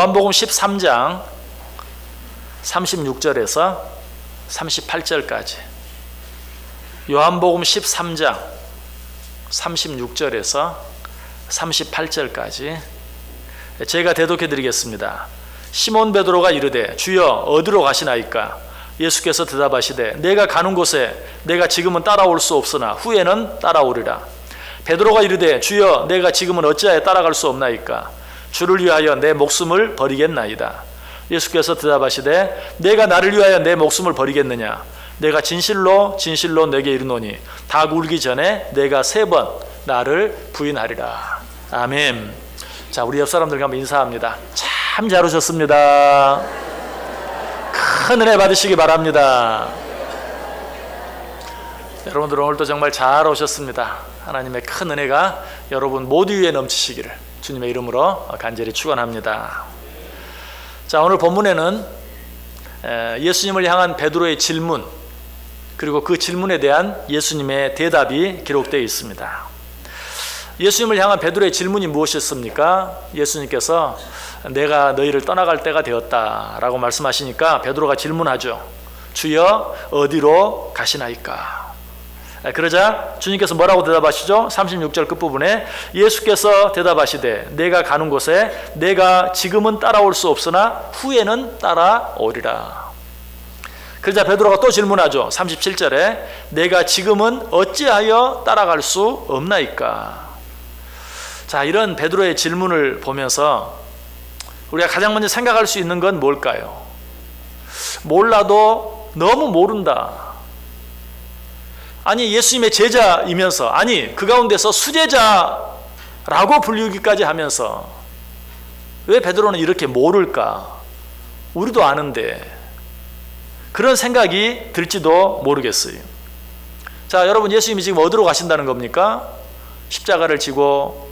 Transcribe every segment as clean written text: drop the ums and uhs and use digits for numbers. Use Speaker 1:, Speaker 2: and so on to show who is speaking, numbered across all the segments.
Speaker 1: 요한복음 13장 36절에서 38절까지. 요한복음 13장 36절에서 38절까지 제가 대독해 드리겠습니다. 시몬 베드로가 이르되 주여 어디로 가시나이까? 예수께서 대답하시되 내가 가는 곳에 내가 지금은 따라올 수 없으나 후에는 따라오리라. 베드로가 이르되 주여 내가 지금은 어찌하여 따라갈 수 없나이까? 주를 위하여 내 목숨을 버리겠나이다. 예수께서 대답하시되 내가 나를 위하여 내 목숨을 버리겠느냐? 내가 진실로 진실로 내게 이르노니 닭 울기 전에 내가 3번 나를 부인하리라. 아멘. 자, 우리 옆 사람들과 한번 인사합니다. 참 잘 오셨습니다. 큰 은혜 받으시기 바랍니다. 여러분들 오늘도 정말 잘 오셨습니다. 하나님의 큰 은혜가 여러분 모두 위에 넘치시기를 주님의 이름으로 간절히 축원합니다. 자, 오늘 본문에는 예수님을 향한 베드로의 질문, 그리고 그 질문에 대한 예수님의 대답이 기록되어 있습니다. 예수님을 향한 베드로의 질문이 무엇이었습니까? 예수님께서 내가 너희를 떠나갈 때가 되었다라고 말씀하시니까 베드로가 질문하죠. 주여 어디로 가시나이까? 그러자 주님께서 뭐라고 대답하시죠? 36절 끝부분에 예수께서 대답하시되 내가 가는 곳에 내가 지금은 따라올 수 없으나 후에는 따라오리라. 그러자 베드로가 또 질문하죠. 37절에 내가 지금은 어찌하여 따라갈 수 없나이까? 자, 이런 베드로의 질문을 보면서 우리가 가장 먼저 생각할 수 있는 건 뭘까요? 몰라도 너무 모른다. 아니, 예수님의 제자이면서, 아니 그 가운데서 수제자라고 불리기까지 하면서 왜 베드로는 이렇게 모를까? 우리도 아는데. 그런 생각이 들지도 모르겠어요. 자, 여러분, 예수님이 지금 어디로 가신다는 겁니까? 십자가를 지고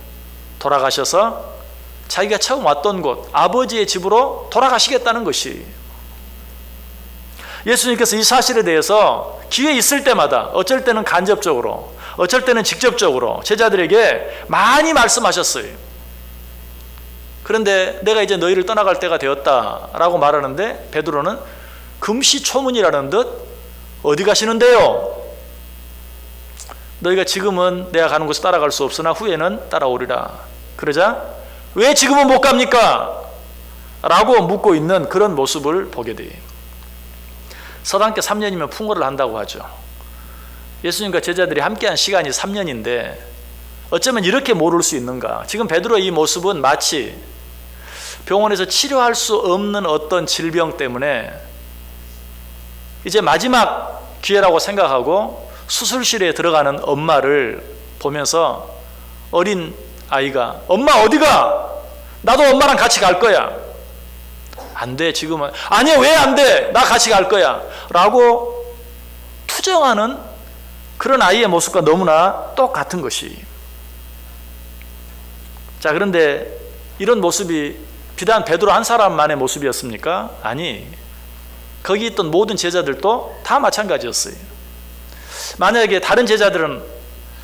Speaker 1: 돌아가셔서 자기가 처음 왔던 곳, 아버지의 집으로 돌아가시겠다는 것이. 예수님께서 이 사실에 대해서 기회 있을 때마다 어쩔 때는 간접적으로, 어쩔 때는 직접적으로 제자들에게 많이 말씀하셨어요. 그런데 내가 이제 너희를 떠나갈 때가 되었다라고 말하는데 베드로는 금시초문이라는 듯 어디 가시는데요? 너희가 지금은 내가 가는 곳에 따라갈 수 없으나 후에는 따라오리라. 그러자 왜 지금은 못 갑니까? 라고 묻고 있는 그런 모습을 보게 돼요. 서당께 3년이면 풍어를 한다고 하죠. 예수님과 제자들이 함께한 시간이 3년인데 어쩌면 이렇게 모를 수 있는가? 지금 베드로의 이 모습은 마치 병원에서 치료할 수 없는 어떤 질병 때문에 이제 마지막 기회라고 생각하고 수술실에 들어가는 엄마를 보면서 어린 아이가 엄마 어디가? 나도 엄마랑 같이 갈 거야. 안 돼, 지금은. 아니, 왜 안 돼? 나 같이 갈 거야. 라고 투정하는 그런 아이의 모습과 너무나 똑같은 것이. 자, 그런데 이런 모습이 비단 베드로 한 사람만의 모습이었습니까? 아니, 거기 있던 모든 제자들도 다 마찬가지였어요. 만약에 다른 제자들은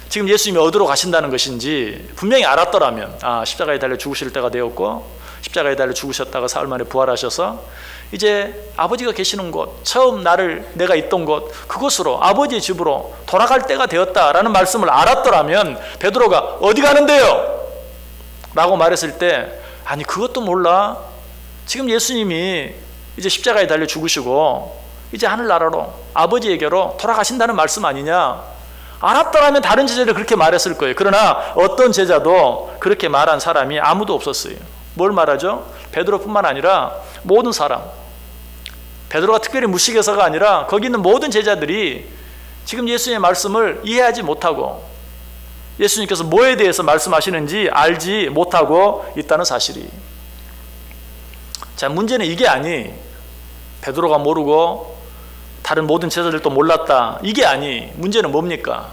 Speaker 1: 지금 예수님이 어디로 가신다는 것인지 분명히 알았더라면, 아, 십자가에 달려 죽으실 때가 되었고 십자가에 달려 죽으셨다가 사흘 만에 부활하셔서 이제 아버지가 계시는 곳, 처음 내가 있던 곳, 그곳으로 아버지의 집으로 돌아갈 때가 되었다라는 말씀을 알았더라면 베드로가 어디 가는데요? 라고 말했을 때, 아니 그것도 몰라. 지금 예수님이 이제 십자가에 달려 죽으시고 이제 하늘나라로 아버지에게로 돌아가신다는 말씀 아니냐? 알았더라면 다른 제자들이 그렇게 말했을 거예요. 그러나 어떤 제자도 그렇게 말한 사람이 아무도 없었어요. 뭘 말하죠? 베드로뿐만 아니라 모든 사람. 베드로가 특별히 무식해서가 아니라 거기 있는 모든 제자들이 지금 예수님의 말씀을 이해하지 못하고 예수님께서 뭐에 대해서 말씀하시는지 알지 못하고 있다는 사실이. 자, 문제는 이게 아니 베드로가 모르고 다른 모든 제자들도 몰랐다, 이게 아니. 문제는 뭡니까?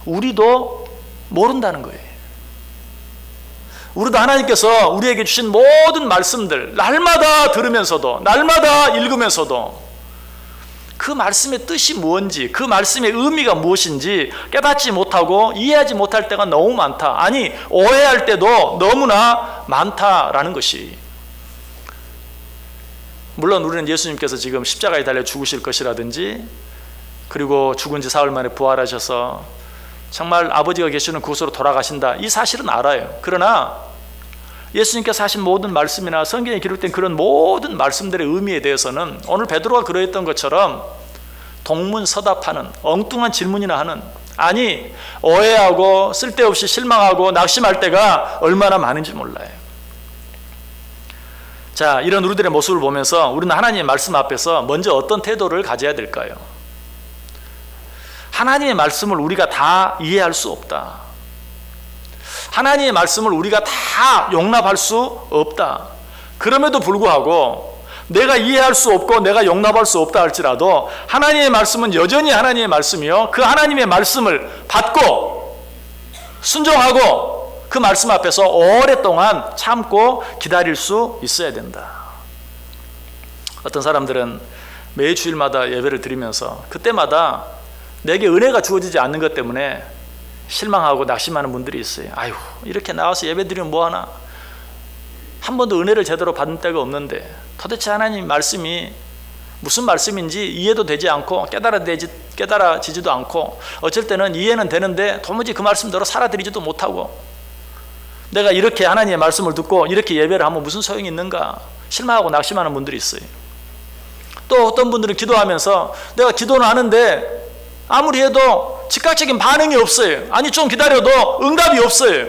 Speaker 1: 우리도 모른다는 거예요. 우리도 하나님께서 우리에게 주신 모든 말씀들 날마다 들으면서도, 날마다 읽으면서도 그 말씀의 뜻이 무엇인지, 그 말씀의 의미가 무엇인지 깨닫지 못하고 이해하지 못할 때가 너무 많다. 아니, 오해할 때도 너무나 많다라는 것이. 물론 우리는 예수님께서 지금 십자가에 달려 죽으실 것이라든지, 그리고 죽은 지 사흘 만에 부활하셔서 정말 아버지가 계시는 그곳으로 돌아가신다, 이 사실은 알아요. 그러나 예수님께서 하신 모든 말씀이나 성경에 기록된 그런 모든 말씀들의 의미에 대해서는 오늘 베드로가 그러했던 것처럼 동문서답하는, 엉뚱한 질문이나 하는, 아니 오해하고 쓸데없이 실망하고 낙심할 때가 얼마나 많은지 몰라요. 자, 이런 우리들의 모습을 보면서 우리는 하나님의 말씀 앞에서 먼저 어떤 태도를 가져야 될까요? 하나님의 말씀을 우리가 다 이해할 수 없다. 하나님의 말씀을 우리가 다 용납할 수 없다. 그럼에도 불구하고 내가 이해할 수 없고 내가 용납할 수 없다 할지라도 하나님의 말씀은 여전히 하나님의 말씀이요, 그 하나님의 말씀을 받고 순종하고 그 말씀 앞에서 오랫동안 참고 기다릴 수 있어야 된다. 어떤 사람들은 매 주일마다 예배를 드리면서 그때마다 내게 은혜가 주어지지 않는 것 때문에 실망하고 낙심하는 분들이 있어요. 아유, 이렇게 나와서 예배 드리면 뭐하나, 한 번도 은혜를 제대로 받은 때가 없는데 도대체 하나님 말씀이 무슨 말씀인지 이해도 되지 않고 깨달아지지도 않고, 어쩔 때는 이해는 되는데 도무지 그 말씀대로 살아들이지도 못하고, 내가 이렇게 하나님의 말씀을 듣고 이렇게 예배를 하면 무슨 소용이 있는가, 실망하고 낙심하는 분들이 있어요. 또 어떤 분들은 기도하면서 내가 기도는 하는데 아무리 해도 즉각적인 반응이 없어요. 아니 좀 기다려도 응답이 없어요.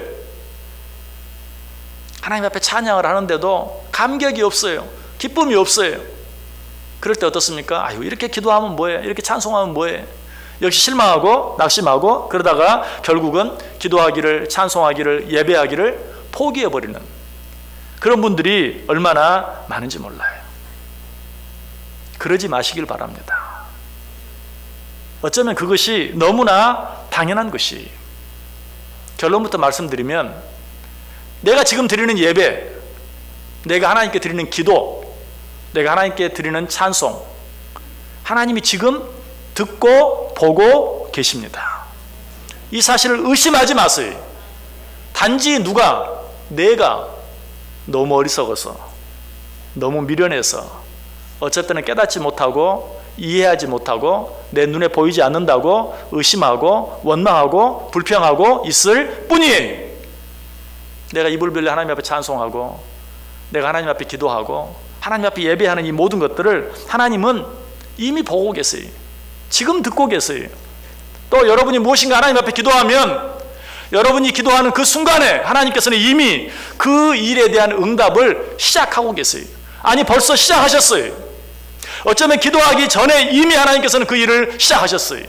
Speaker 1: 하나님 앞에 찬양을 하는데도 감격이 없어요. 기쁨이 없어요. 그럴 때 어떻습니까? 아유, 이렇게 기도하면 뭐해, 이렇게 찬송하면 뭐해. 역시 실망하고 낙심하고, 그러다가 결국은 기도하기를, 찬송하기를, 예배하기를 포기해버리는 그런 분들이 얼마나 많은지 몰라요. 그러지 마시길 바랍니다. 어쩌면 그것이 너무나 당연한 것이, 결론부터 말씀드리면 내가 지금 드리는 예배, 내가 하나님께 드리는 기도, 내가 하나님께 드리는 찬송, 하나님이 지금 듣고 보고 계십니다. 이 사실을 의심하지 마세요. 단지 내가 너무 어리석어서, 너무 미련해서, 어쩔 때는 깨닫지 못하고 이해하지 못하고 내 눈에 보이지 않는다고 의심하고 원망하고 불평하고 있을 뿐이에요. 내가 입을 벌려 하나님 앞에 찬송하고 내가 하나님 앞에 기도하고 하나님 앞에 예배하는 이 모든 것들을 하나님은 이미 보고 계세요. 지금 듣고 계세요. 또 여러분이 무엇인가 하나님 앞에 기도하면 여러분이 기도하는 그 순간에 하나님께서는 이미 그 일에 대한 응답을 시작하고 계세요. 아니 벌써 시작하셨어요. 어쩌면 기도하기 전에 이미 하나님께서는 그 일을 시작하셨어요.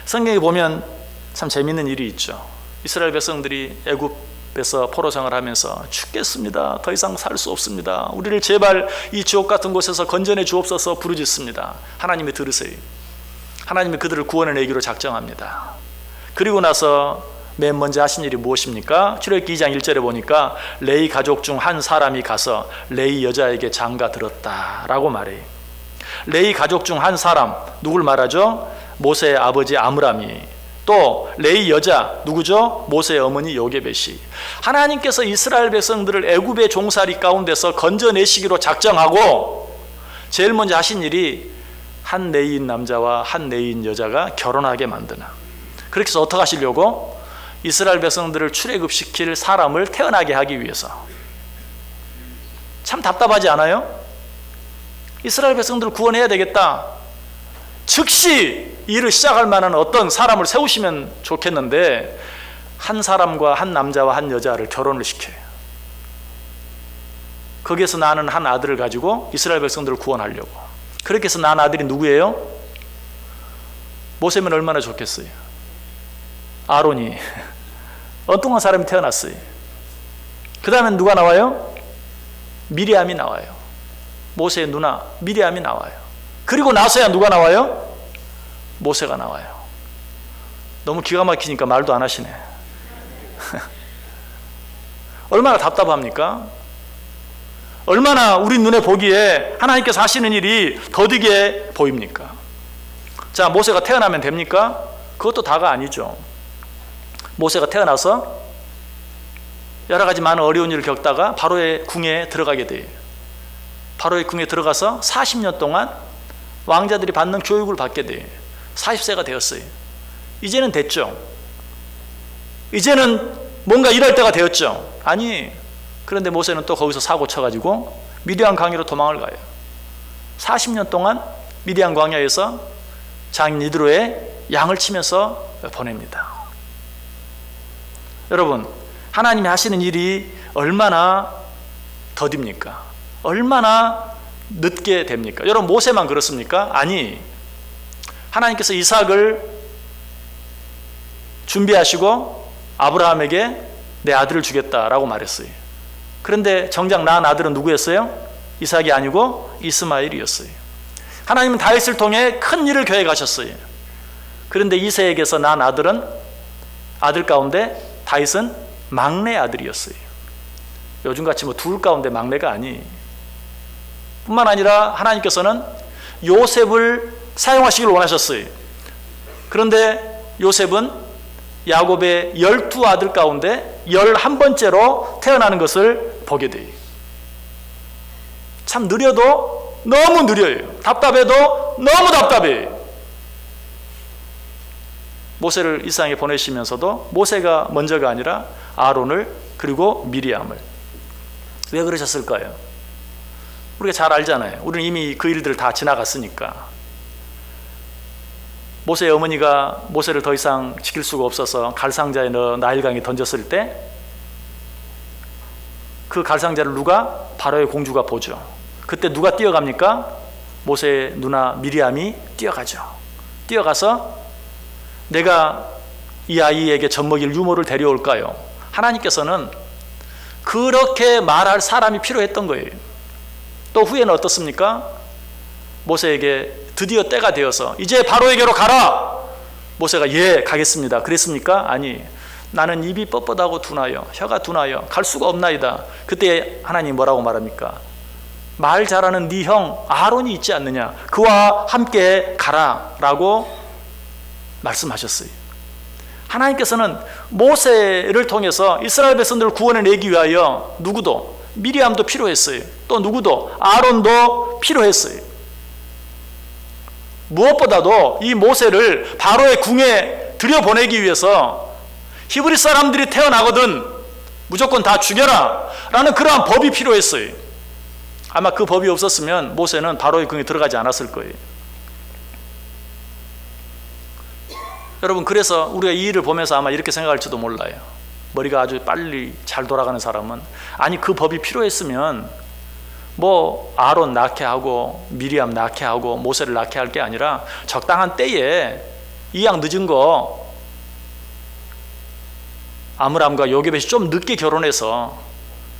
Speaker 1: 성경에 보면 참 재미있는 일이 있죠. 이스라엘 백성들이 애굽에서 포로 생활하면서 죽겠습니다, 더 이상 살 수 없습니다, 우리를 제발 이 지옥 같은 곳에서 건져내 주옵소서 부르짖습니다. 하나님이 들으세요. 하나님이 그들을 구원해내기로 작정합니다. 그리고 나서 맨 먼저 하신 일이 무엇입니까? 출애굽기 2장 1절에 보니까 레위 가족 중 한 사람이 가서 레위 여자에게 장가 들었다라고 말해요. 레위 가족 중 한 사람, 누굴 말하죠? 모세의 아버지 아므람이, 또 레위 여자 누구죠? 모세의 어머니 요게벳이. 하나님께서 이스라엘 백성들을 애굽의 종살이 가운데서 건져내시기로 작정하고 제일 먼저 하신 일이 한 레위인 남자와 한 레위인 여자가 결혼하게 만드나. 그렇게 해서 어떻게 하시려고? 이스라엘 백성들을 출애굽시킬 사람을 태어나게 하기 위해서. 참 답답하지 않아요? 이스라엘 백성들을 구원해야 되겠다, 즉시 일을 시작할 만한 어떤 사람을 세우시면 좋겠는데 한 사람과 한 남자와 한 여자를 결혼을 시켜요. 거기에서 나는 한 아들을 가지고 이스라엘 백성들을 구원하려고. 그렇게 해서 난 아들이 누구예요? 모세면 얼마나 좋겠어요. 아론이 엉뚱한 사람이 태어났어요. 그 다음에 누가 나와요? 미리암이 나와요. 모세의 누나 미리암이 나와요. 그리고 나서야 누가 나와요? 모세가 나와요. 너무 기가 막히니까 말도 안 하시네. 얼마나 답답합니까? 얼마나 우리 눈에 보기에 하나님께서 하시는 일이 더디게 보입니까? 자, 모세가 태어나면 됩니까? 그것도 다가 아니죠. 모세가 태어나서 여러 가지 많은 어려운 일을 겪다가 바로의 궁에 들어가게 돼요. 바로의 궁에 들어가서 40년 동안 왕자들이 받는 교육을 받게 돼요. 40세가 되었어요. 이제는 됐죠. 이제는 뭔가 일할 때가 되었죠. 아니, 그런데 모세는 또 거기서 사고 쳐가지고 미디안 광야로 도망을 가요. 40년 동안 미디안 광야에서 장인 이드로의 양을 치면서 보냅니다. 여러분, 하나님이 하시는 일이 얼마나 더딥니까? 얼마나 늦게 됩니까? 여러분, 모세만 그렇습니까? 아니, 하나님께서 이삭을 준비하시고 아브라함에게 내 아들을 주겠다라고 말했어요. 그런데 정작 낳은 아들은 누구였어요? 이삭이 아니고 이스마엘이었어요. 하나님은 다윗을 통해 큰 일을 계획하셨어요. 그런데 이새에게서 낳은 아들 가운데 다윗은 막내 아들이었어요. 요즘같이 뭐 둘 가운데 막내가 아니. 뿐만 아니라 하나님께서는 요셉을 사용하시길 원하셨어요. 그런데 요셉은 야곱의 12아들 가운데 11번째로 태어나는 것을 보게 돼요. 참 느려도 너무 느려요. 답답해도 너무 답답해요. 모세를 이 세상에 보내시면서도 모세가 먼저가 아니라 아론을 그리고 미리암을. 왜 그러셨을까요? 우리가 잘 알잖아요. 우리는 이미 그 일들을 다 지나갔으니까. 모세의 어머니가 모세를 더 이상 지킬 수가 없어서 갈상자에 넣어 나일강에 던졌을 때 그 갈상자를 누가? 바로의 공주가 보죠. 그때 누가 뛰어갑니까? 모세의 누나 미리암이 뛰어가죠. 뛰어가서 내가 이 아이에게 젖먹일 유모를 데려올까요? 하나님께서는 그렇게 말할 사람이 필요했던 거예요. 또 후에는 어떻습니까? 모세에게 드디어 때가 되어서 이제 바로에게로 가라. 모세가 예 가겠습니다. 그랬습니까? 아니, 나는 입이 뻣뻣하고 둔하여 혀가 둔하여 갈 수가 없나이다. 그때 하나님 뭐라고 말합니까? 말 잘하는 네 형 아론이 있지 않느냐, 그와 함께 가라 라고 말씀하셨어요. 하나님께서는 모세를 통해서 이스라엘 백성들을 구원해내기 위하여 누구도, 미리암도 필요했어요. 또 누구도, 아론도 필요했어요. 무엇보다도 이 모세를 바로의 궁에 들여보내기 위해서 히브리 사람들이 태어나거든 무조건 다 죽여라 라는 그러한 법이 필요했어요. 아마 그 법이 없었으면 모세는 바로의 궁에 들어가지 않았을 거예요. 여러분, 그래서 우리가 이 일을 보면서 아마 이렇게 생각할지도 몰라요. 머리가 아주 빨리 잘 돌아가는 사람은, 아니 그 법이 필요했으면 뭐 아론 낳게 하고 미리암 낳게 하고 모세를 낳게 할 게 아니라 적당한 때에 이 양 늦은 거 아므람과 요게벳이 좀 늦게 결혼해서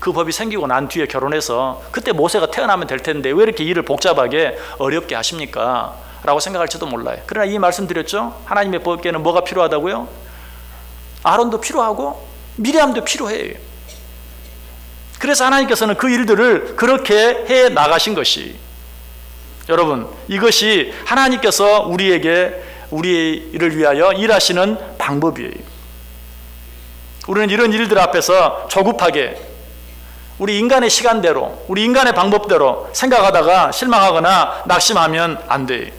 Speaker 1: 그 법이 생기고 난 뒤에 결혼해서 그때 모세가 태어나면 될 텐데 왜 이렇게 일을 복잡하게 어렵게 하십니까? 라고 생각할지도 몰라요. 그러나 이 말씀 드렸죠? 하나님의 법께는 뭐가 필요하다고요? 아론도 필요하고 미리암도 필요해요. 그래서 하나님께서는 그 일들을 그렇게 해 나가신 것이, 여러분, 이것이 하나님께서 우리를 위하여 일하시는 방법이에요. 우리는 이런 일들 앞에서 조급하게 우리 인간의 시간대로, 우리 인간의 방법대로 생각하다가 실망하거나 낙심하면 안 돼요.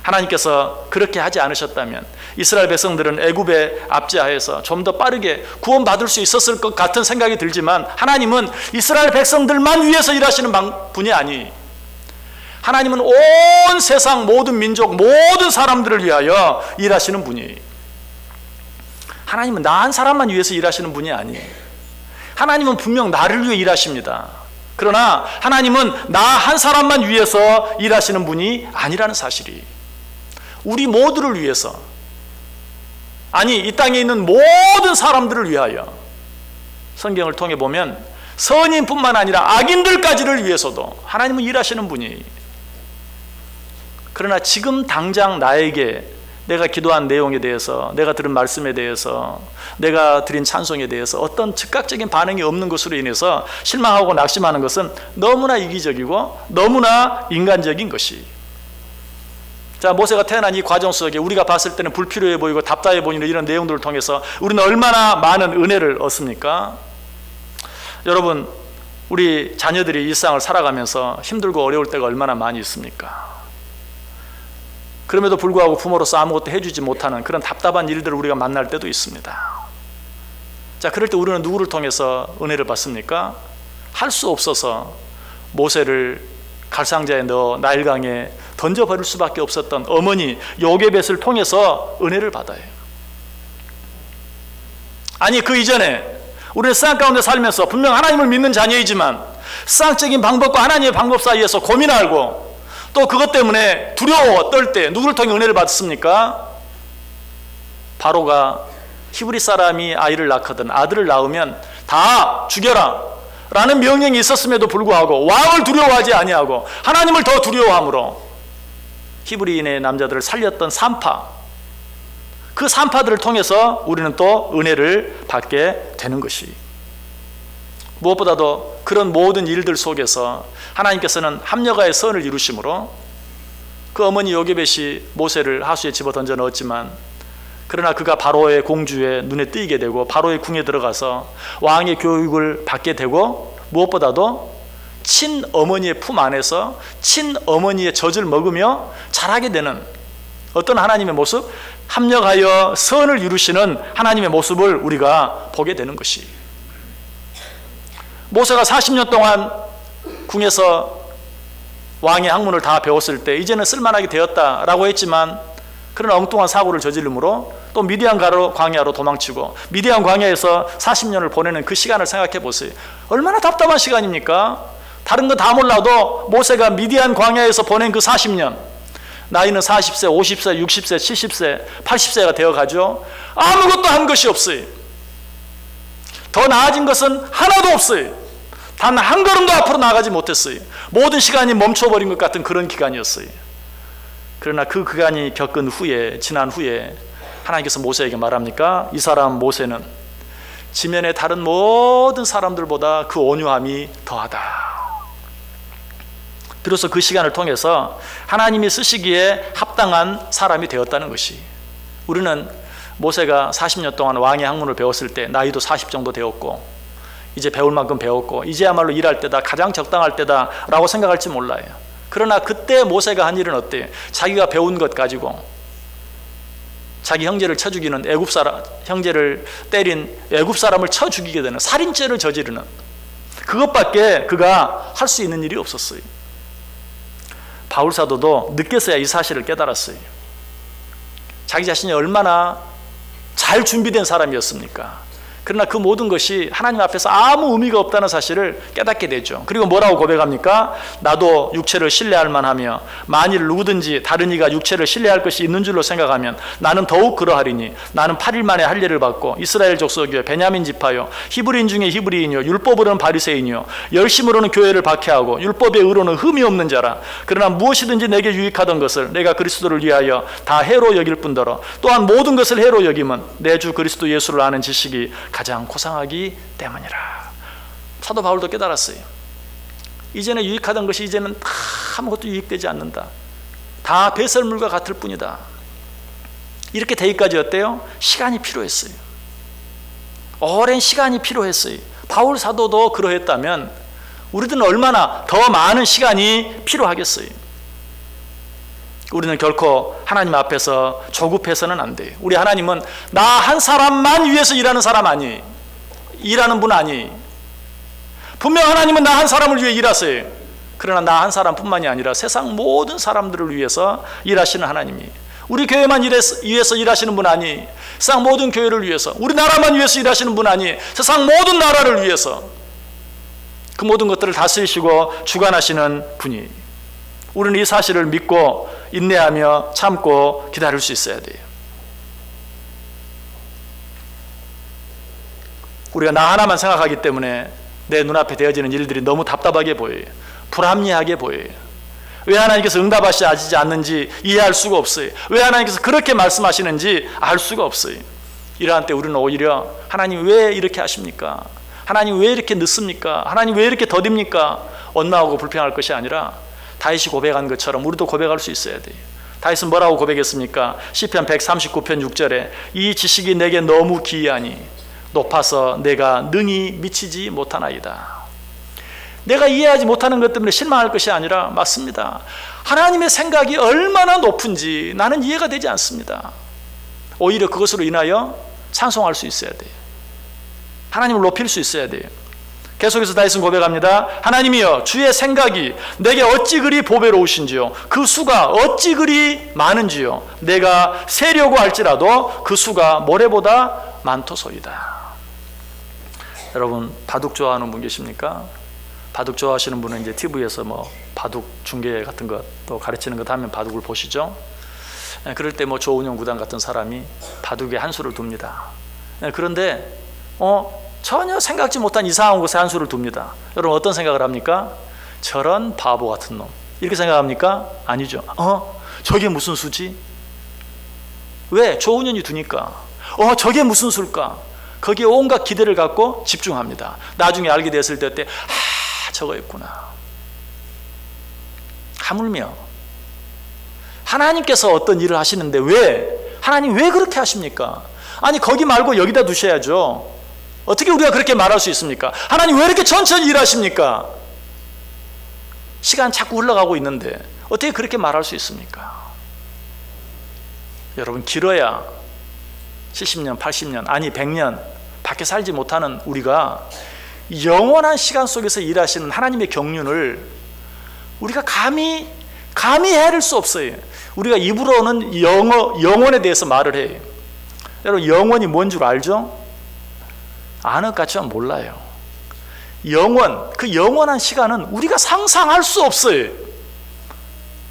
Speaker 1: 하나님께서 그렇게 하지 않으셨다면 이스라엘 백성들은 애굽의 압제하에서 좀 더 빠르게 구원받을 수 있었을 것 같은 생각이 들지만, 하나님은 이스라엘 백성들만 위해서 일하시는 분이 아니, 하나님은 온 세상 모든 민족 모든 사람들을 위하여 일하시는 분이에요. 하나님은 나 한 사람만 위해서 일하시는 분이 아니에요. 하나님은 분명 나를 위해 일하십니다. 그러나 하나님은 나 한 사람만 위해서 일하시는 분이 아니라는 사실이, 우리 모두를 위해서, 아니 이 땅에 있는 모든 사람들을 위하여, 성경을 통해 보면 선인뿐만 아니라 악인들까지를 위해서도 하나님은 일하시는 분이. 그러나 지금 당장 나에게 내가 기도한 내용에 대해서, 내가 들은 말씀에 대해서, 내가 드린 찬송에 대해서 어떤 즉각적인 반응이 없는 것으로 인해서 실망하고 낙심하는 것은 너무나 이기적이고 너무나 인간적인 것이. 자, 모세가 태어난 이 과정 속에 우리가 봤을 때는 불필요해 보이고 답답해 보이는 이런 내용들을 통해서 우리는 얼마나 많은 은혜를 얻습니까? 여러분, 우리 자녀들이 일상을 살아가면서 힘들고 어려울 때가 얼마나 많이 있습니까? 그럼에도 불구하고 부모로서 아무것도 해주지 못하는 그런 답답한 일들을 우리가 만날 때도 있습니다. 자, 그럴 때 우리는 누구를 통해서 은혜를 받습니까? 할 수 없어서 모세를 갈상자에 넣어 나일강에 던져버릴 수밖에 없었던 어머니 요게벳을 통해서 은혜를 받아요. 아니, 그 이전에 우리는 세상 가운데 살면서 분명 하나님을 믿는 자녀이지만 세상적인 방법과 하나님의 방법 사이에서 고민하고 또 그것 때문에 두려워 떨 때 누구를 통해 은혜를 받습니까? 바로가 히브리 사람이 아이를 낳거든 아들을 낳으면 다 죽여라 라는 명령이 있었음에도 불구하고 왕을 두려워하지 아니하고 하나님을 더 두려워함으로 히브리인의 남자들을 살렸던 산파, 그 산파들을 통해서 우리는 또 은혜를 받게 되는 것이, 무엇보다도 그런 모든 일들 속에서 하나님께서는 합력하여 선을 이루심으로 그 어머니 요게벳이 모세를 하수에 집어 던져 넣었지만 그러나 그가 바로의 공주의 눈에 띄게 되고 바로의 궁에 들어가서 왕의 교육을 받게 되고 무엇보다도 친어머니의 품 안에서 친어머니의 젖을 먹으며 자라게 되는 어떤 하나님의 모습, 합력하여 선을 이루시는 하나님의 모습을 우리가 보게 되는 것이, 모세가 40년 동안 궁에서 왕의 학문을 다 배웠을 때 이제는 쓸만하게 되었다라고 했지만 그런 엉뚱한 사고를 저지르므로 또 미디안 광야로 도망치고 미디안 광야에서 40년을 보내는 그 시간을 생각해 보세요. 얼마나 답답한 시간입니까? 다른 거 다 몰라도 모세가 미디안 광야에서 보낸 그 40년, 나이는 40세, 50세, 60세, 70세, 80세가 되어가죠. 아무것도 한 것이 없어요. 더 나아진 것은 하나도 없어요. 단 한 걸음도 앞으로 나가지 못했어요. 모든 시간이 멈춰버린 것 같은 그런 기간이었어요. 그러나 그 기간이 겪은 후에, 지난 후에 하나님께서 모세에게 말합니까? 이 사람 모세는 지면의 다른 모든 사람들보다 그 온유함이 더하다. 비로소 그 시간을 통해서 하나님이 쓰시기에 합당한 사람이 되었다는 것이, 우리는 모세가 40년 동안 왕의 학문을 배웠을 때 나이도 40 정도 되었고 이제 배울 만큼 배웠고 이제야말로 일할 때다, 가장 적당할 때다 라고 생각할지 몰라요. 그러나 그때 모세가 한 일은 어때요? 자기가 배운 것 가지고 자기 형제를 쳐 죽이는 형제를 때린 애굽 사람을 쳐 죽이게 되는 살인죄를 저지르는 그것밖에 그가 할 수 있는 일이 없었어요. 바울 사도도 늦게서야 이 사실을 깨달았어요. 자기 자신이 얼마나 잘 준비된 사람이었습니까? 그러나 그 모든 것이 하나님 앞에서 아무 의미가 없다는 사실을 깨닫게 되죠. 그리고 뭐라고 고백합니까? 나도 육체를 신뢰할 만하며 만일 누구든지 다른 이가 육체를 신뢰할 것이 있는 줄로 생각하면 나는 더욱 그러하리니 나는 8일 만에 할례를 받고 이스라엘 족속이요 베냐민 지파요 히브리인 중에 히브리인이요 율법으로는 바리새인이요 열심으로는 교회를 박해하고 율법의 의로는 흠이 없는 자라. 그러나 무엇이든지 내게 유익하던 것을 내가 그리스도를 위하여 다 해로 여길 뿐더러 또한 모든 것을 해로 여김은 내 주 그리스도 예수를 아는 지식이 가장 고상하기 때문이라. 사도 바울도 깨달았어요. 이전에 유익하던 것이 이제는 다 아무것도 유익되지 않는다. 다 배설물과 같을 뿐이다. 이렇게 되기까지 어때요? 시간이 필요했어요. 오랜 시간이 필요했어요. 바울 사도도 그러했다면 우리들은 얼마나 더 많은 시간이 필요하겠어요. 우리는 결코 하나님 앞에서 조급해서는 안 돼요. 우리 하나님은 나 한 사람만 위해서 일하는 사람 아니, 일하는 분 아니. 분명 하나님은 나 한 사람을 위해 일하세요. 그러나 나 한 사람뿐만이 아니라 세상 모든 사람들을 위해서 일하시는 하나님이, 우리 교회만 위해서 일하시는 분 아니, 세상 모든 교회를 위해서, 우리나라만 위해서 일하시는 분 아니, 세상 모든 나라를 위해서 그 모든 것들을 다스리시고 주관하시는 분이, 우리는 이 사실을 믿고 인내하며 참고 기다릴 수 있어야 돼요. 우리가 나 하나만 생각하기 때문에 내 눈앞에 되어지는 일들이 너무 답답하게 보여요. 불합리하게 보여요. 왜 하나님께서 응답하시지 않는지 이해할 수가 없어요. 왜 하나님께서 그렇게 말씀하시는지 알 수가 없어요. 이러한 때 우리는 오히려 하나님 왜 이렇게 하십니까? 하나님 왜 이렇게 늦습니까? 하나님 왜 이렇게 더딥니까? 원망하고 불평할 것이 아니라 다윗이 고백한 것처럼 우리도 고백할 수 있어야 돼요. 다윗은 뭐라고 고백했습니까? 시편 139편 6절에 이 지식이 내게 너무 기이하니 높아서 내가 능히 미치지 못하나이다. 내가 이해하지 못하는 것 때문에 실망할 것이 아니라 맞습니다. 하나님의 생각이 얼마나 높은지 나는 이해가 되지 않습니다. 오히려 그것으로 인하여 찬송할 수 있어야 돼요. 하나님을 높일 수 있어야 돼요. 계속해서 다윗은 고백합니다. 하나님이여, 주의 생각이 내게 어찌 그리 보배로우신지요, 그 수가 어찌 그리 많은지요, 내가 세려고 할지라도 그 수가 모래보다 많도소이다. 여러분, 바둑 좋아하는 분 계십니까? 바둑 좋아하시는 분은 이제 TV에서 뭐 바둑 중계 같은 것 또 가르치는 것 하면 바둑을 보시죠. 그럴 때 뭐 조은영 구단 같은 사람이 바둑에 한 수를 둡니다. 그런데 전혀 생각지 못한 이상한 곳에 한 수를 둡니다. 여러분, 어떤 생각을 합니까? 저런 바보 같은 놈, 이렇게 생각합니까? 아니죠. 저게 무슨 수지? 왜? 조은현이 두니까. 저게 무슨 수일까? 거기에 온갖 기대를 갖고 집중합니다. 나중에 알게 됐을 때 저거였구나. 하물며 하나님께서 어떤 일을 하시는데 하나님 왜 그렇게 하십니까? 아니, 거기 말고 여기다 두셔야죠. 어떻게 우리가 그렇게 말할 수 있습니까? 하나님 왜 이렇게 천천히 일하십니까? 시간 자꾸 흘러가고 있는데 어떻게 그렇게 말할 수 있습니까? 여러분, 길어야 70년, 80년, 아니 100년 밖에 살지 못하는 우리가 영원한 시간 속에서 일하시는 하나님의 경륜을 우리가 감히 헤아릴 수 없어요. 우리가 입으로는 영원에 대해서 말을 해요. 여러분, 영원이 뭔 줄 알죠? 아는 것 같지만 몰라요. 영원, 그 영원한 시간은 우리가 상상할 수 없어요.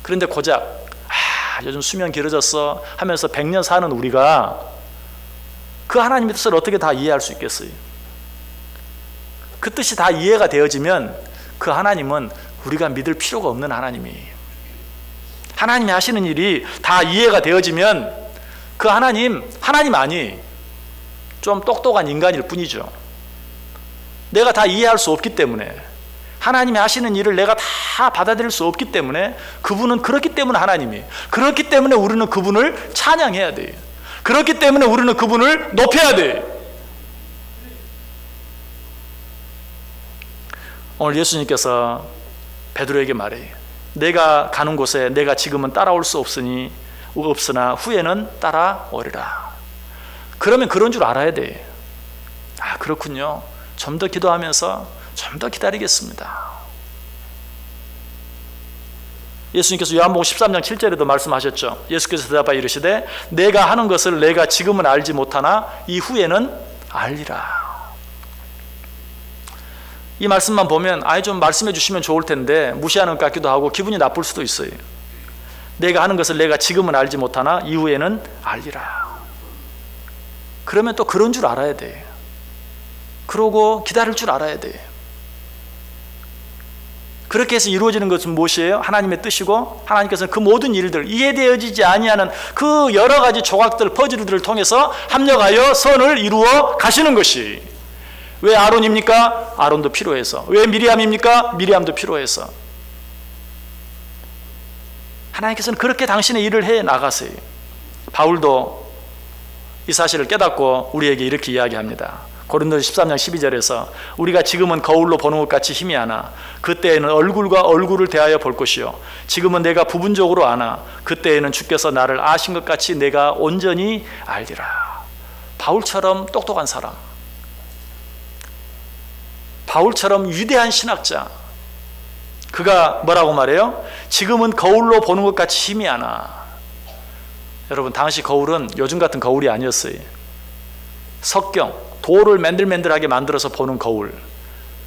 Speaker 1: 그런데 고작 요즘 수명 길어졌어 하면서 100년 사는 우리가 그 하나님의 뜻을 어떻게 다 이해할 수 있겠어요? 그 뜻이 다 이해가 되어지면 그 하나님은 우리가 믿을 필요가 없는 하나님이에요. 하나님이 하시는 일이 다 이해가 되어지면 그 하나님 아니, 좀 똑똑한 인간일 뿐이죠. 내가 다 이해할 수 없기 때문에, 하나님이 하시는 일을 내가 다 받아들일 수 없기 때문에, 그분은 그렇기 때문에 하나님이, 그렇기 때문에 우리는 그분을 찬양해야 돼요. 그렇기 때문에 우리는 그분을 높여야 돼요. 오늘 예수님께서 베드로에게 말해요. 내가 가는 곳에 내가 지금은 따라올 수 없으나 후에는 따라오리라. 그러면 그런 줄 알아야 돼. 그렇군요. 좀 더 기도하면서 좀 더 기다리겠습니다. 예수님께서 요한복음 13장 7절에도 말씀하셨죠. 예수께서 대답하여 이르시되 내가 하는 것을 내가 지금은 알지 못하나 이후에는 알리라. 이 말씀만 보면 좀 말씀해 주시면 좋을 텐데 무시하는 것 같기도 하고 기분이 나쁠 수도 있어요. 내가 하는 것을 내가 지금은 알지 못하나 이후에는 알리라. 그러면 또 그런 줄 알아야 돼. 그러고 기다릴 줄 알아야 돼. 그렇게 해서 이루어지는 것은 무엇이에요? 하나님의 뜻이고, 하나님께서는 그 모든 일들, 이해되어지지 아니하는 그 여러 가지 조각들, 퍼즐들을 통해서 합력하여 선을 이루어 가시는 것이. 왜 아론입니까? 아론도 필요해서. 왜 미리암입니까? 미리암도 필요해서. 하나님께서는 그렇게 당신의 일을 해 나가세요. 바울도 이 사실을 깨닫고 우리에게 이렇게 이야기합니다. 고린도서 13장 12절에서 우리가 지금은 거울로 보는 것 같이 희미하나 그때에는 얼굴과 얼굴을 대하여 볼 것이요 지금은 내가 부분적으로 아나 그때에는 주께서 나를 아신 것 같이 내가 온전히 알리라. 바울처럼 똑똑한 사람, 바울처럼 위대한 신학자, 그가 뭐라고 말해요? 지금은 거울로 보는 것 같이 희미하나. 여러분, 당시 거울은 요즘 같은 거울이 아니었어요. 석경, 돌을 맨들맨들하게 만들어서 보는 거울.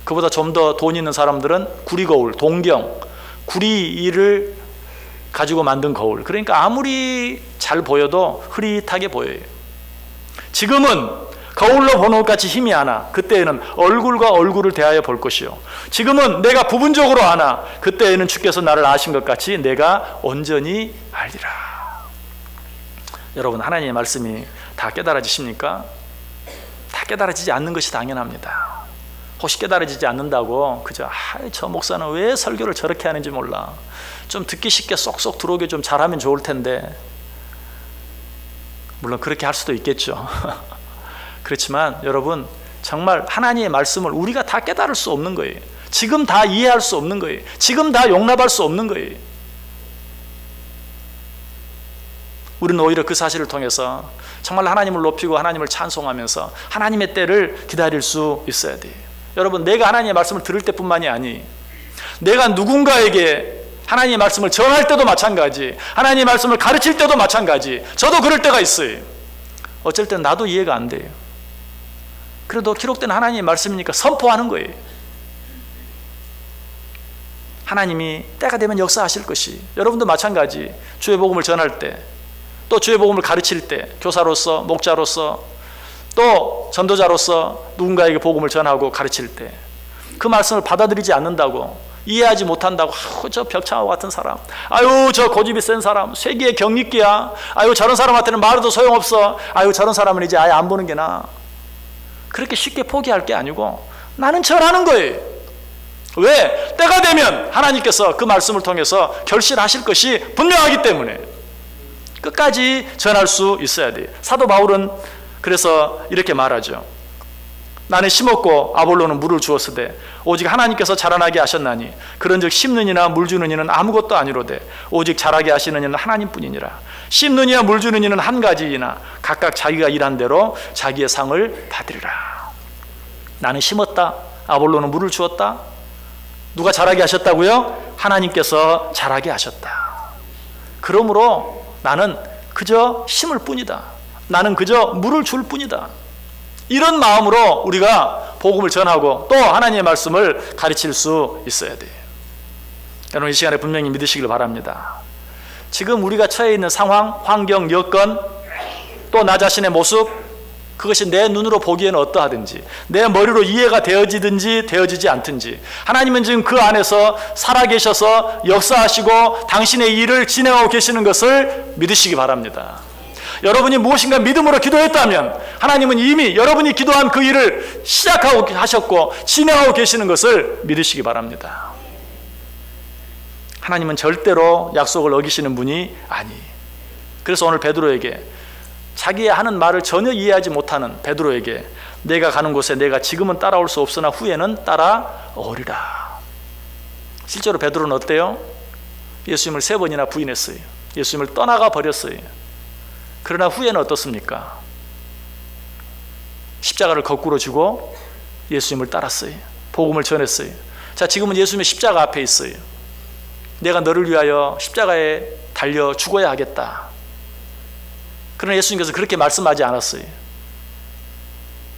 Speaker 1: 그보다 좀 더 돈 있는 사람들은 구리거울, 동경, 구리를 가지고 만든 거울. 그러니까 아무리 잘 보여도 흐릿하게 보여요. 지금은 거울로 보는 것 같이 희미하나 그때에는 얼굴과 얼굴을 대하여 볼 것이요 지금은 내가 부분적으로 아나 그때에는 주께서 나를 아신 것 같이 내가 온전히 알리라. 여러분, 하나님의 말씀이 다 깨달아지십니까? 다 깨달아지지 않는 것이 당연합니다. 혹시 깨달아지지 않는다고 그저 저 목사는 왜 설교를 저렇게 하는지 몰라, 좀 듣기 쉽게 쏙쏙 들어오게 좀 잘하면 좋을 텐데, 물론 그렇게 할 수도 있겠죠. 그렇지만 여러분, 정말 하나님의 말씀을 우리가 다 깨달을 수 없는 거예요. 지금 다 이해할 수 없는 거예요. 지금 다 용납할 수 없는 거예요. 우리는 오히려 그 사실을 통해서 정말 하나님을 높이고 하나님을 찬송하면서 하나님의 때를 기다릴 수 있어야 돼요. 여러분, 내가 하나님의 말씀을 들을 때뿐만이 아니, 내가 누군가에게 하나님의 말씀을 전할 때도 마찬가지, 하나님의 말씀을 가르칠 때도 마찬가지. 저도 그럴 때가 있어요. 어쩔 땐 나도 이해가 안 돼요. 그래도 기록된 하나님의 말씀이니까 선포하는 거예요. 하나님이 때가 되면 역사하실 것이, 여러분도 마찬가지. 주의 복음을 전할 때, 또 주의 복음을 가르칠 때, 교사로서, 목자로서, 또 전도자로서 누군가에게 복음을 전하고 가르칠 때 그 말씀을 받아들이지 않는다고, 이해하지 못한다고, 아유 저 벽창하고 같은 사람, 아유 저 고집이 센 사람, 세기의 경리기야, 아유 저런 사람한테는 말해도 소용없어, 아유 저런 사람은 이제 아예 안 보는 게 나아, 그렇게 쉽게 포기할 게 아니고 나는 전하는 거예요. 왜? 때가 되면 하나님께서 그 말씀을 통해서 결실하실 것이 분명하기 때문에 끝까지 전할 수 있어야 돼요. 사도 바울은 그래서 이렇게 말하죠. 나는 심었고 아볼로는 물을 주었으되 오직 하나님께서 자라나게 하셨나니 그런즉 심는 이나 물 주는 이는 아무것도 아니로되 오직 자라게 하시는 이는 하나님뿐이니라. 심는 이나 물 주는 이는 한 가지이나 각각 자기가 일한 대로 자기의 상을 받으리라. 나는 심었다, 아볼로는 물을 주었다. 누가 자라게 하셨다고요? 하나님께서 자라게 하셨다. 그러므로 나는 그저 심을 뿐이다. 나는 그저 물을 줄 뿐이다. 이런 마음으로 우리가 복음을 전하고 또 하나님의 말씀을 가르칠 수 있어야 돼요. 여러분, 이 시간에 분명히 믿으시길 바랍니다. 지금 우리가 처해 있는 상황, 환경, 여건, 또 나 자신의 모습, 그것이 내 눈으로 보기에는 어떠하든지, 내 머리로 이해가 되어지든지 되어지지 않든지, 하나님은 지금 그 안에서 살아계셔서 역사하시고 당신의 일을 진행하고 계시는 것을 믿으시기 바랍니다. 여러분이 무엇인가 믿음으로 기도했다면 하나님은 이미 여러분이 기도한 그 일을 시작하고 하셨고 진행하고 계시는 것을 믿으시기 바랍니다. 하나님은 절대로 약속을 어기시는 분이 아니. 그래서 오늘 베드로에게, 자기의 하는 말을 전혀 이해하지 못하는 베드로에게, 내가 가는 곳에 내가 지금은 따라올 수 없으나 후에는 따라오리라. 실제로 베드로는 어때요? 예수님을 3번이나 부인했어요. 예수님을 떠나가 버렸어요. 그러나 후에는 어떻습니까? 십자가를 거꾸로 지고 예수님을 따랐어요. 복음을 전했어요. 자, 지금은 예수님의 십자가 앞에 있어요. 내가 너를 위하여 십자가에 달려 죽어야 하겠다. 그러나 예수님께서 그렇게 말씀하지 않았어요.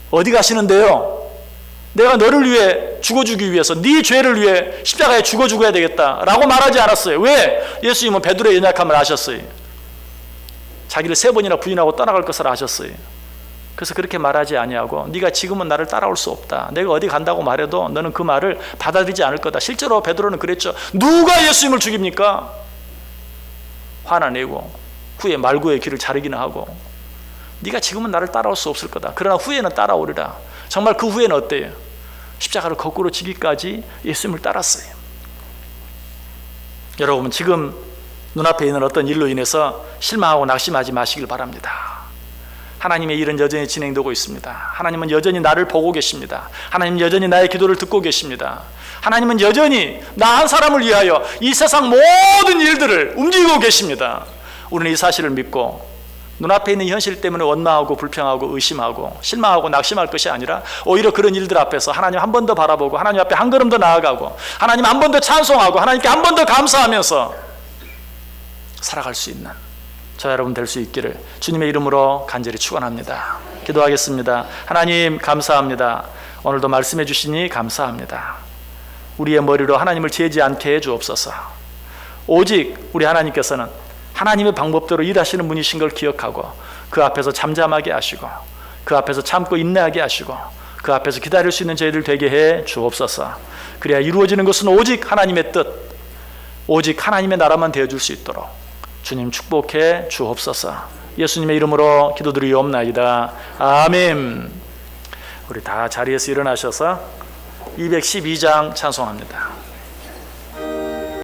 Speaker 1: 어디 가시는데요? 내가 너를 위해 죽어주기 위해서, 네 죄를 위해 십자가에 죽어야 되겠다라고 말하지 않았어요. 왜? 예수님은 베드로의 연약함을 아셨어요. 자기를 3번이나 부인하고 떠나갈 것을 아셨어요. 그래서 그렇게 말하지 아니하고, 네가 지금은 나를 따라올 수 없다. 내가 어디 간다고 말해도 너는 그 말을 받아들이지 않을 거다. 실제로 베드로는 그랬죠. 누가 예수님을 죽입니까? 화나 내고 후에 말구의 길을 자르기는 하고, 네가 지금은 나를 따라올 수 없을 거다. 그러나 후에는 따라오리라. 정말 그 후에는 어때요? 십자가를 거꾸로 지기까지 예수님을 따랐어요. 여러분, 지금 눈앞에 있는 어떤 일로 인해서 실망하고 낙심하지 마시길 바랍니다. 하나님의 일은 여전히 진행되고 있습니다. 하나님은 여전히 나를 보고 계십니다. 하나님은 여전히 나의 기도를 듣고 계십니다. 하나님은 여전히 나 한 사람을 위하여 이 세상 모든 일들을 움직이고 계십니다. 우리는 이 사실을 믿고 눈앞에 있는 현실 때문에 원망하고 불평하고 의심하고 실망하고 낙심할 것이 아니라 오히려 그런 일들 앞에서 하나님 한 번 더 바라보고 하나님 앞에 한 걸음 더 나아가고 하나님 한 번 더 찬송하고 하나님께 한 번 더 감사하면서 살아갈 수 있는 저 여러분 될 수 있기를 주님의 이름으로 간절히 축원합니다. 기도하겠습니다. 하나님 감사합니다. 오늘도 말씀해 주시니 감사합니다. 우리의 머리로 하나님을 재지 않게 해 주옵소서. 오직 우리 하나님께서는 하나님의 방법대로 일하시는 분이신 걸 기억하고 그 앞에서 잠잠하게 하시고 그 앞에서 참고 인내하게 하시고 그 앞에서 기다릴 수 있는 저희들 되게 해 주옵소서. 그래야 이루어지는 것은 오직 하나님의 뜻, 오직 하나님의 나라만 되어줄 수 있도록 주님 축복해 주옵소서. 예수님의 이름으로 기도드리옵나이다. 아멘. 우리 다 자리에서 일어나셔서 212장 찬송합니다.